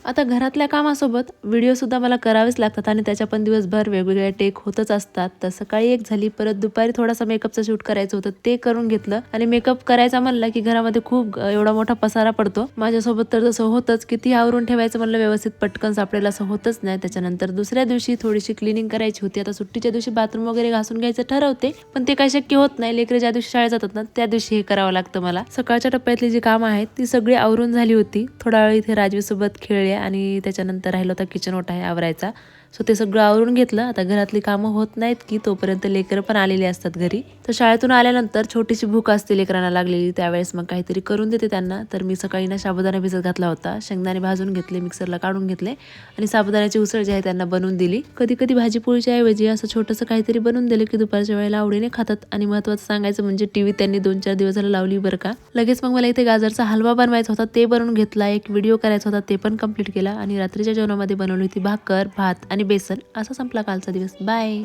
आता घरातल्या कामासोबत व्हिडिओसुद्धा मला करावेच लागतात आणि त्याच्या पण दिवसभर वेगवेगळ्या टेक होतच असतात. तर सकाळी एक झाली, परत दुपारी थोडासा मेकअपचं शूट करायचं होतं ते करून घेतलं. आणि मेकअप करायचा म्हणलं की घरामध्ये खूप एवढा मोठा पसारा पडतो. माझ्यासोबत तर तसं होतंच, किती आवरून ठेवायचं म्हणलं व्यवस्थित पटकन सापडेल असं होतच नाही. त्याच्यानंतर दुसऱ्या दिवशी थोडीशी क्लिनिंग करायची होती. आता सुट्टीच्या दिवशी बाथरूम वगैरे घासून घ्यायचं ठरवते, पण ते काही शक्य होत नाही. लेकरं ज्या दिवशी शाळेत जातात ना त्या दिवशी हे करावं लागतं मला. सकाळच्या टप्प्यातली जी कामं आहेत ती सगळी आवरून झाली होती. थोडा वेळ इथे राजवीसोबत खेळले आणि त्याच्यानंतर राहिला होता किचन ओटा आहे आवरायचा. सो ते सगळं आवरून घेतलं. आता घरातली कामं होत नाहीत की तोपर्यंत लेकरं पण आलेली असतात घरी. तर शाळेतून आल्यानंतर छोटीशी भूक असते लेकरांना लागलेली, त्यावेळेस मग काहीतरी करून देते त्यांना. तर मी सकाळी ना साबुदाणा भिजत घातला होता, शेंगदाणे भाजून घेतले, मिक्सरला काढून घेतले आणि साबुदाण्याची उसळ जी आहे त्यांना बनवून दिली. कधी कधी भाजीपोळीच्या ऐवजी असं छोटंसं काहीतरी बनवून दिलं की दुपारच्या वेळेला आवडीने खातात. आणि महत्त्वाचं सांगायचं म्हणजे टीव्ही त्यांनी 2-4 दिवस झालं लावली बरं का. लगेच मग मला इथे गाजरचा हलवा बनवायचा होता, ते बनवून घेतला. एक व्हिडिओ करायचा होता, ते पण कंप्लीट केला. आणि रात्रीच्या जेवणामध्ये बनवली होती भाकर, भात आणि बेसन. असा संपला कालचा दिवस. बाय.